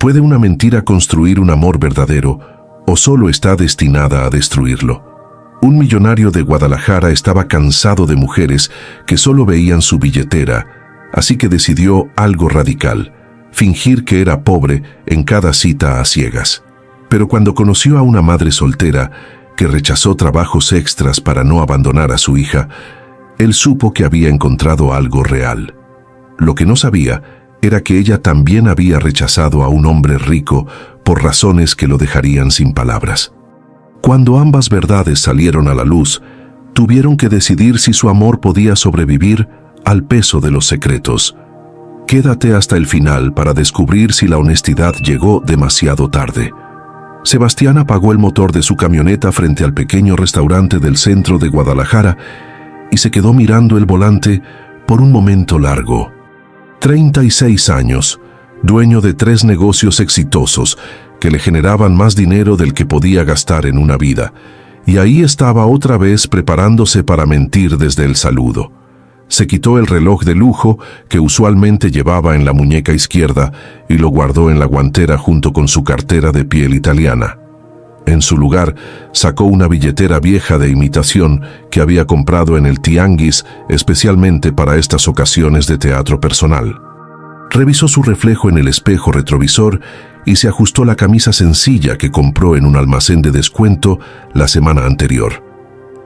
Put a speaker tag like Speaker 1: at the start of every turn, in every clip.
Speaker 1: ¿Puede una mentira construir un amor verdadero o solo está destinada a destruirlo? Un millonario de Guadalajara estaba cansado de mujeres que solo veían su billetera, así que decidió algo radical: fingir que era pobre en cada cita a ciegas. Pero cuando conoció a una madre soltera que rechazó trabajos extras para no abandonar a su hija, él supo que había encontrado algo real. Lo que no sabía era que ella también había rechazado a un hombre rico por razones que lo dejarían sin palabras. Cuando ambas verdades salieron a la luz, tuvieron que decidir si su amor podía sobrevivir al peso de los secretos. Quédate hasta el final para descubrir si la honestidad llegó demasiado tarde. Sebastián apagó el motor de su camioneta frente al pequeño restaurante del centro de Guadalajara y se quedó mirando el volante por un momento largo. 36 años, dueño de 3 negocios exitosos que le generaban más dinero del que podía gastar en una vida, y ahí estaba otra vez preparándose para mentir desde el saludo. Se quitó el reloj de lujo que usualmente llevaba en la muñeca izquierda y lo guardó en la guantera junto con su cartera de piel italiana. En su lugar, sacó una billetera vieja de imitación que había comprado en el tianguis especialmente para estas ocasiones de teatro personal. Revisó su reflejo en el espejo retrovisor y se ajustó la camisa sencilla que compró en un almacén de descuento la semana anterior.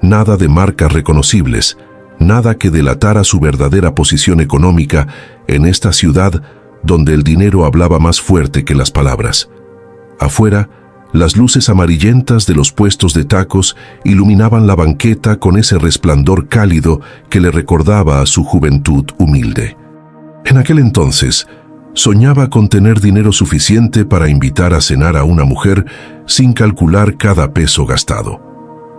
Speaker 1: Nada de marcas reconocibles, nada que delatara su verdadera posición económica en esta ciudad donde el dinero hablaba más fuerte que las palabras. Afuera, las luces amarillentas de los puestos de tacos iluminaban la banqueta con ese resplandor cálido que le recordaba a su juventud humilde. En aquel entonces, soñaba con tener dinero suficiente para invitar a cenar a una mujer sin calcular cada peso gastado.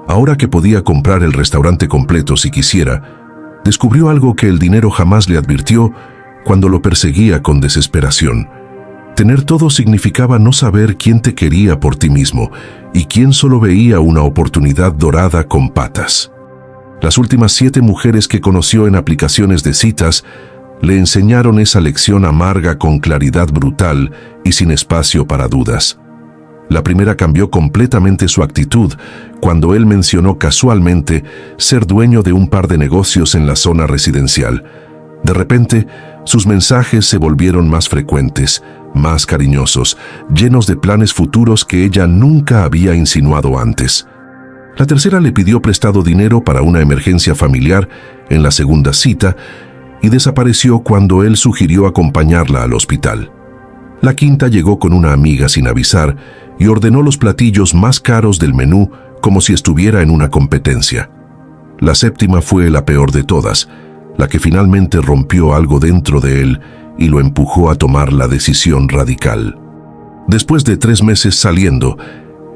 Speaker 1: Ahora que podía comprar el restaurante completo si quisiera, descubrió algo que el dinero jamás le advirtió cuando lo perseguía con desesperación. Tener todo significaba no saber quién te quería por ti mismo y quién solo veía una oportunidad dorada con patas. Las últimas 7 mujeres que conoció en aplicaciones de citas le enseñaron esa lección amarga con claridad brutal y sin espacio para dudas. La primera cambió completamente su actitud cuando él mencionó casualmente ser dueño de un par de negocios en la zona residencial. De repente, sus mensajes se volvieron más frecuentes, más cariñosos, llenos de planes futuros que ella nunca había insinuado antes. La tercera le pidió prestado dinero para una emergencia familiar en la segunda cita y desapareció cuando él sugirió acompañarla al hospital. La quinta llegó con una amiga sin avisar y ordenó los platillos más caros del menú como si estuviera en una competencia. La séptima fue la peor de todas, la que finalmente rompió algo dentro de él y lo empujó a tomar la decisión radical. Después de 3 meses saliendo,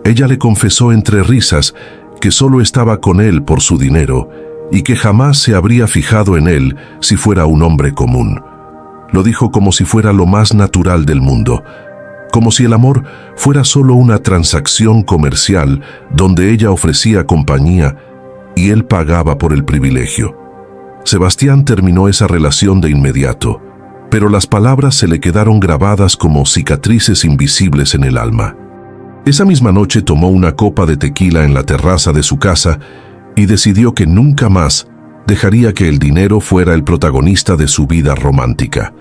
Speaker 1: ella le confesó entre risas que solo estaba con él por su dinero y que jamás se habría fijado en él si fuera un hombre común. Lo dijo como si fuera lo más natural del mundo, como si el amor fuera solo una transacción comercial donde ella ofrecía compañía y él pagaba por el privilegio. Sebastián terminó esa relación de inmediato, pero las palabras se le quedaron grabadas como cicatrices invisibles en el alma. Esa misma noche tomó una copa de tequila en la terraza de su casa y decidió que nunca más dejaría que el dinero fuera el protagonista de su vida romántica.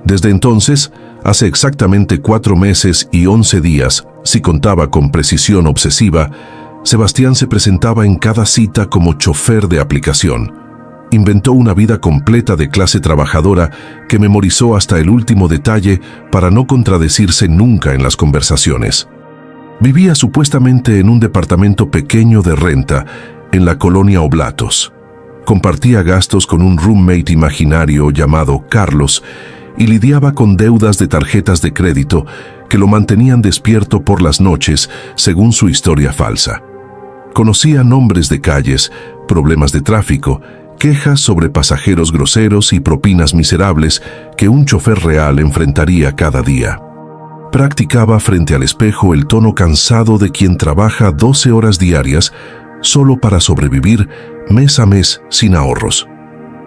Speaker 1: Desde entonces, hace exactamente 4 meses y 11 días, si contaba con precisión obsesiva, Sebastián se presentaba en cada cita como chofer de aplicación. Inventó una vida completa de clase trabajadora que memorizó hasta el último detalle para no contradecirse nunca en las conversaciones. Vivía supuestamente en un departamento pequeño de renta en la colonia Oblatos. Compartía gastos con un roommate imaginario llamado Carlos y lidiaba con deudas de tarjetas de crédito que lo mantenían despierto por las noches, según su historia falsa. Conocía nombres de calles, problemas de tráfico, quejas sobre pasajeros groseros y propinas miserables que un chofer real enfrentaría cada día. Practicaba frente al espejo el tono cansado de quien trabaja 12 horas diarias solo para sobrevivir mes a mes sin ahorros.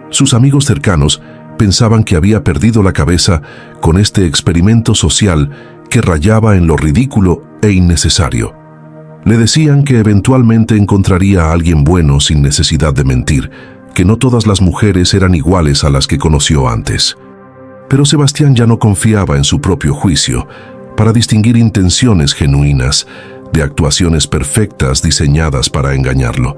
Speaker 1: Sus amigos cercanos pensaban que había perdido la cabeza con este experimento social que rayaba en lo ridículo e innecesario. Le decían que eventualmente encontraría a alguien bueno sin necesidad de mentir, que no todas las mujeres eran iguales a las que conoció antes. Pero Sebastián ya no confiaba en su propio juicio para distinguir intenciones genuinas de actuaciones perfectas diseñadas para engañarlo.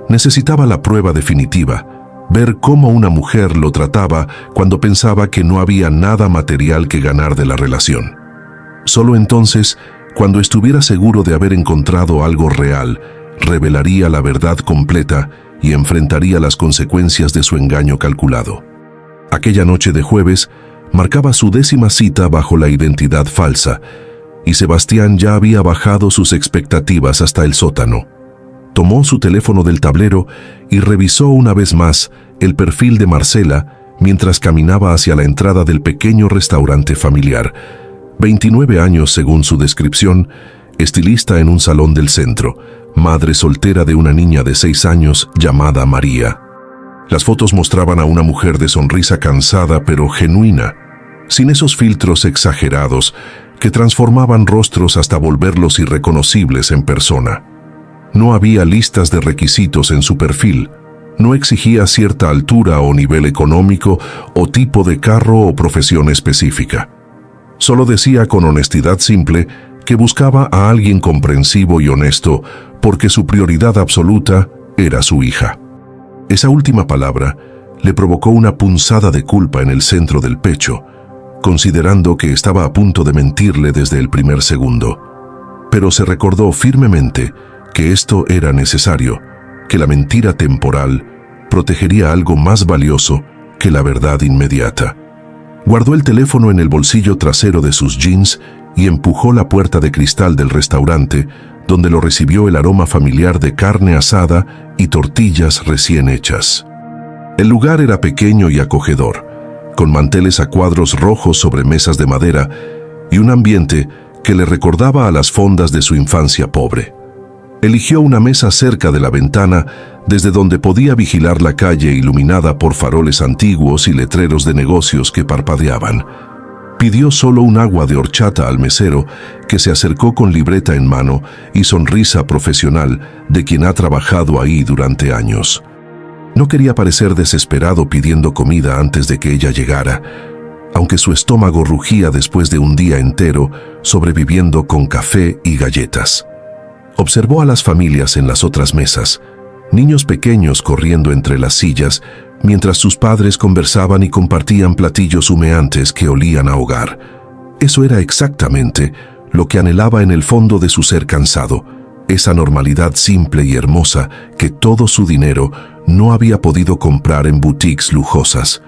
Speaker 1: Necesitaba la prueba definitiva, ver cómo una mujer lo trataba cuando pensaba que no había nada material que ganar de la relación. Solo entonces, cuando estuviera seguro de haber encontrado algo real, revelaría la verdad completa y enfrentaría las consecuencias de su engaño calculado. Aquella noche de jueves marcaba su 10ª cita bajo la identidad falsa, y Sebastián ya había bajado sus expectativas hasta el sótano. Tomó su teléfono del tablero y revisó una vez más el perfil de Marcela mientras caminaba hacia la entrada del pequeño restaurante familiar. 29 años según su descripción, estilista en un salón del centro, madre soltera de una niña de 6 años llamada María. Las fotos mostraban a una mujer de sonrisa cansada pero genuina, sin esos filtros exagerados que transformaban rostros hasta volverlos irreconocibles en persona. No había listas de requisitos en su perfil, no exigía cierta altura o nivel económico o tipo de carro o profesión específica. Solo decía con honestidad simple que buscaba a alguien comprensivo y honesto porque su prioridad absoluta era su hija. Esa última palabra le provocó una punzada de culpa en el centro del pecho, considerando que estaba a punto de mentirle desde el primer segundo. Pero se recordó firmemente que esto era necesario, que la mentira temporal protegería algo más valioso que la verdad inmediata. Guardó el teléfono en el bolsillo trasero de sus jeans y empujó la puerta de cristal del restaurante, donde lo recibió el aroma familiar de carne asada y tortillas recién hechas. El lugar era pequeño y acogedor, con manteles a cuadros rojos sobre mesas de madera y un ambiente que le recordaba a las fondas de su infancia pobre. Eligió una mesa cerca de la ventana, desde donde podía vigilar la calle iluminada por faroles antiguos y letreros de negocios que parpadeaban. Pidió solo un agua de horchata al mesero, que se acercó con libreta en mano y sonrisa profesional de quien ha trabajado ahí durante años. No quería parecer desesperado pidiendo comida antes de que ella llegara, aunque su estómago rugía después de un día entero sobreviviendo con café y galletas. Observó a las familias en las otras mesas, niños pequeños corriendo entre las sillas, mientras sus padres conversaban y compartían platillos humeantes que olían a hogar. Eso era exactamente lo que anhelaba en el fondo de su ser cansado, esa normalidad simple y hermosa que todo su dinero no había podido comprar en boutiques lujosas.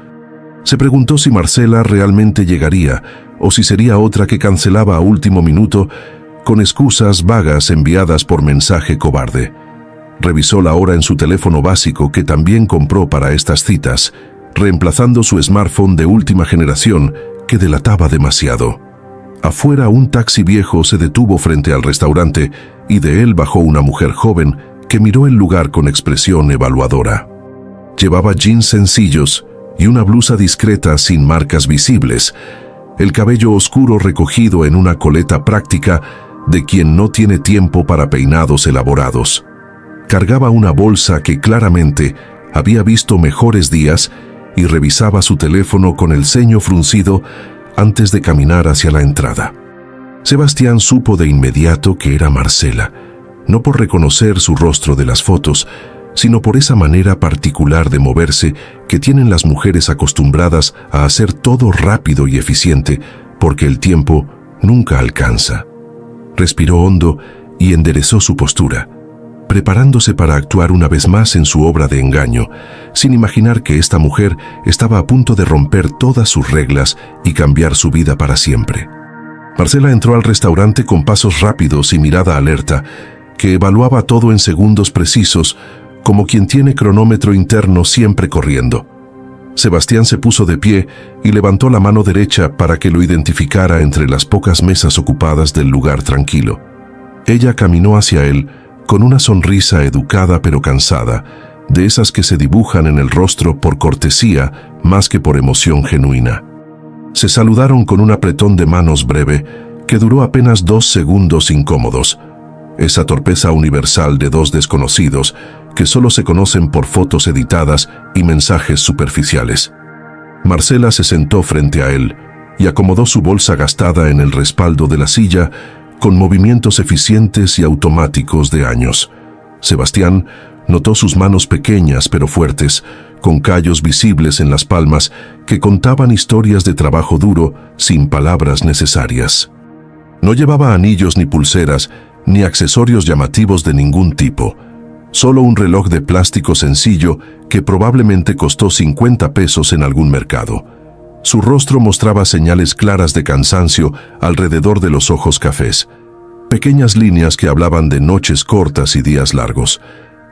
Speaker 1: Se preguntó si Marcela realmente llegaría o si sería otra que cancelaba a último minuto con excusas vagas enviadas por mensaje cobarde. Revisó la hora en su teléfono básico que también compró para estas citas, reemplazando su smartphone de última generación que delataba demasiado. Afuera, un taxi viejo se detuvo frente al restaurante y de él bajó una mujer joven que miró el lugar con expresión evaluadora. Llevaba jeans sencillos y una blusa discreta sin marcas visibles, el cabello oscuro recogido en una coleta práctica de quien no tiene tiempo para peinados elaborados. Cargaba una bolsa que claramente había visto mejores días y revisaba su teléfono con el ceño fruncido antes de caminar hacia la entrada. Sebastián supo de inmediato que era Marcela, no por reconocer su rostro de las fotos, sino por esa manera particular de moverse que tienen las mujeres acostumbradas a hacer todo rápido y eficiente, porque el tiempo nunca alcanza. Respiró hondo y enderezó su postura, preparándose para actuar una vez más en su obra de engaño, sin imaginar que esta mujer estaba a punto de romper todas sus reglas y cambiar su vida para siempre. Marcela entró al restaurante con pasos rápidos y mirada alerta, que evaluaba todo en segundos precisos, como quien tiene cronómetro interno siempre corriendo. Sebastián se puso de pie y levantó la mano derecha para que lo identificara entre las pocas mesas ocupadas del lugar tranquilo. Ella caminó hacia él con una sonrisa educada pero cansada, de esas que se dibujan en el rostro por cortesía más que por emoción genuina. Se saludaron con un apretón de manos breve, que duró apenas 2 segundos incómodos. Esa torpeza universal de dos desconocidos que solo se conocen por fotos editadas y mensajes superficiales. Marcela se sentó frente a él y acomodó su bolsa gastada en el respaldo de la silla con movimientos eficientes y automáticos de años. Sebastián notó sus manos pequeñas pero fuertes, con callos visibles en las palmas que contaban historias de trabajo duro sin palabras necesarias. No llevaba anillos ni pulseras, ni accesorios llamativos de ningún tipo. Solo un reloj de plástico sencillo que probablemente costó 50 pesos en algún mercado. Su rostro mostraba señales claras de cansancio alrededor de los ojos cafés. Pequeñas líneas que hablaban de noches cortas y días largos.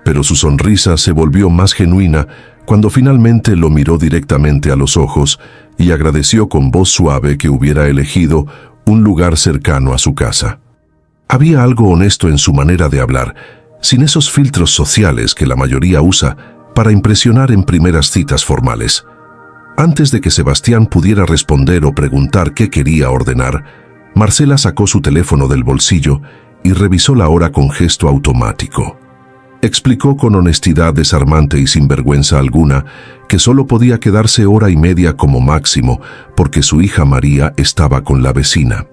Speaker 1: Pero su sonrisa se volvió más genuina cuando finalmente lo miró directamente a los ojos y agradeció con voz suave que hubiera elegido un lugar cercano a su casa. Había algo honesto en su manera de hablar, sin esos filtros sociales que la mayoría usa para impresionar en primeras citas formales. Antes de que Sebastián pudiera responder o preguntar qué quería ordenar, Marcela sacó su teléfono del bolsillo y revisó la hora con gesto automático. Explicó con honestidad desarmante y sin vergüenza alguna que solo podía quedarse hora y media como máximo porque su hija María estaba con la vecina.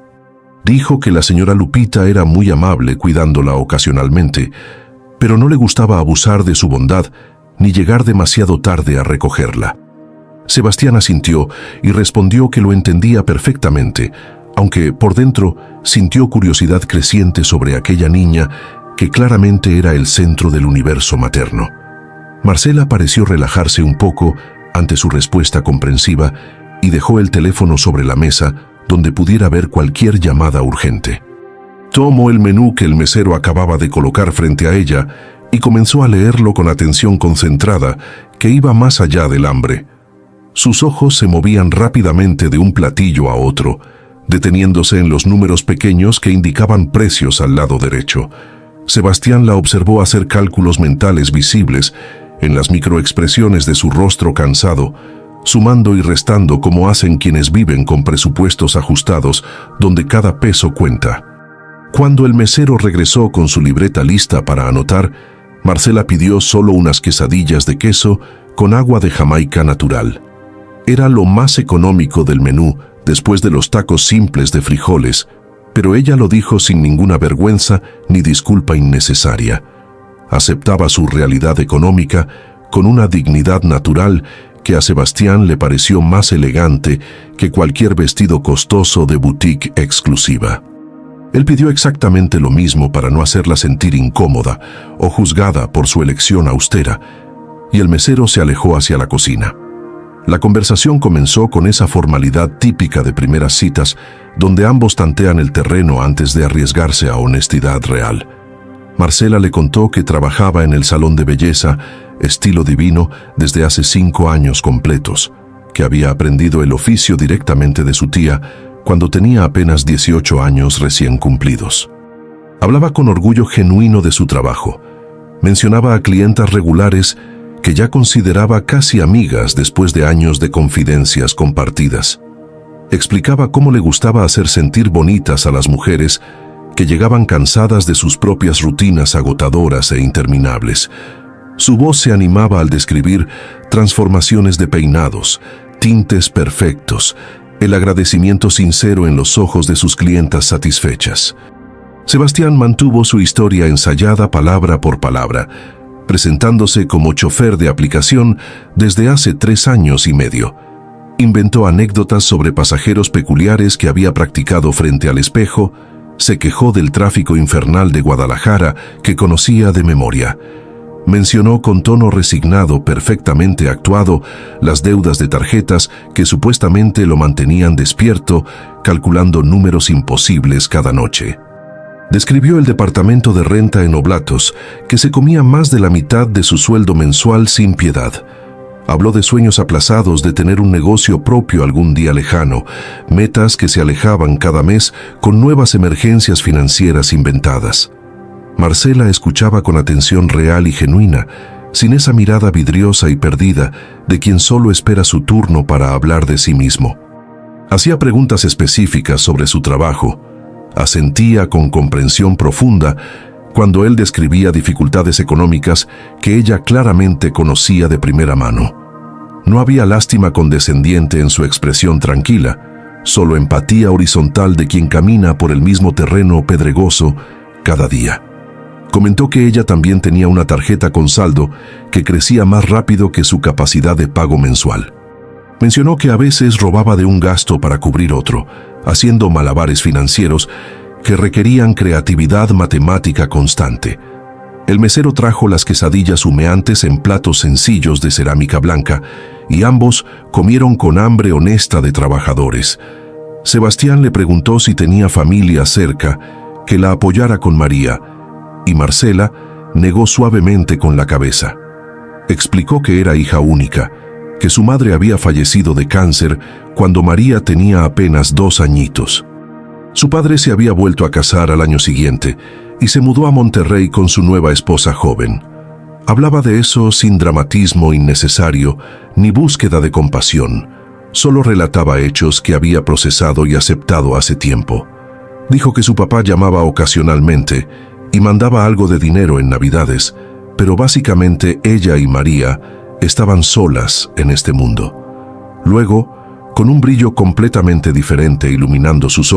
Speaker 1: Dijo que la señora Lupita era muy amable cuidándola ocasionalmente, pero no le gustaba abusar de su bondad ni llegar demasiado tarde a recogerla. Sebastián asintió y respondió que lo entendía perfectamente, aunque por dentro sintió curiosidad creciente sobre aquella niña que claramente era el centro del universo materno. Marcela pareció relajarse un poco ante su respuesta comprensiva y dejó el teléfono sobre la mesa donde pudiera ver cualquier llamada urgente. Tomó el menú que el mesero acababa de colocar frente a ella y comenzó a leerlo con atención concentrada que iba más allá del hambre. Sus ojos se movían rápidamente de un platillo a otro, deteniéndose en los números pequeños que indicaban precios al lado derecho. Sebastián la observó hacer cálculos mentales visibles en las microexpresiones de su rostro cansado, sumando y restando como hacen quienes viven con presupuestos ajustados, donde cada peso cuenta. Cuando el mesero regresó con su libreta lista para anotar, Marcela pidió solo unas quesadillas de queso con agua de Jamaica natural. Era lo más económico del menú después de los tacos simples de frijoles, pero ella lo dijo sin ninguna vergüenza ni disculpa innecesaria. Aceptaba su realidad económica con una dignidad natural que a Sebastián le pareció más elegante que cualquier vestido costoso de boutique exclusiva. Él pidió exactamente lo mismo para no hacerla sentir incómoda o juzgada por su elección austera, y el mesero se alejó hacia la cocina. La conversación comenzó con esa formalidad típica de primeras citas, donde ambos tantean el terreno antes de arriesgarse a honestidad real. Marcela le contó que trabajaba en el salón de belleza, estilo divino, desde hace 5 años completos, que había aprendido el oficio directamente de su tía cuando tenía apenas 18 años recién cumplidos. Hablaba con orgullo genuino de su trabajo. Mencionaba a clientas regulares que ya consideraba casi amigas después de años de confidencias compartidas. Explicaba cómo le gustaba hacer sentir bonitas a las mujeres que llegaban cansadas de sus propias rutinas agotadoras e interminables. Su voz se animaba al describir transformaciones de peinados, tintes perfectos, el agradecimiento sincero en los ojos de sus clientas satisfechas. Sebastián mantuvo su historia ensayada palabra por palabra, presentándose como chofer de aplicación desde hace 3 años y medio. Inventó anécdotas sobre pasajeros peculiares que había practicado frente al espejo, se quejó del tráfico infernal de Guadalajara que conocía de memoria. Mencionó con tono resignado, perfectamente actuado, las deudas de tarjetas que supuestamente lo mantenían despierto, calculando números imposibles cada noche. Describió el departamento de renta en Oblatos, que se comía más de la mitad de su sueldo mensual sin piedad. Habló de sueños aplazados de tener un negocio propio algún día lejano, metas que se alejaban cada mes con nuevas emergencias financieras inventadas. Marcela escuchaba con atención real y genuina, sin esa mirada vidriosa y perdida de quien solo espera su turno para hablar de sí mismo. Hacía preguntas específicas sobre su trabajo, Asentía con comprensión profunda cuando él describía dificultades económicas que ella claramente conocía de primera mano. No había lástima condescendiente en su expresión tranquila, solo empatía horizontal de quien camina por el mismo terreno pedregoso cada día. Comentó que ella también tenía una tarjeta con saldo que crecía más rápido que su capacidad de pago mensual. Mencionó que a veces robaba de un gasto para cubrir otro, haciendo malabares financieros que requerían creatividad matemática constante. El mesero trajo las quesadillas humeantes en platos sencillos de cerámica blanca y ambos comieron con hambre honesta de trabajadores. Sebastián le preguntó si tenía familia cerca que la apoyara con María, y Marcela negó suavemente con la cabeza. Explicó que era hija única, que su madre había fallecido de cáncer cuando María tenía apenas 2 añitos. Su padre se había vuelto a casar al año siguiente y se mudó a Monterrey con su nueva esposa joven. Hablaba de eso sin dramatismo innecesario ni búsqueda de compasión. Solo relataba hechos que había procesado y aceptado hace tiempo. Dijo que su papá llamaba ocasionalmente y mandaba algo de dinero en Navidades, pero básicamente ella y María estaban solas en este mundo. Luego, con un brillo completamente diferente iluminando sus ojos,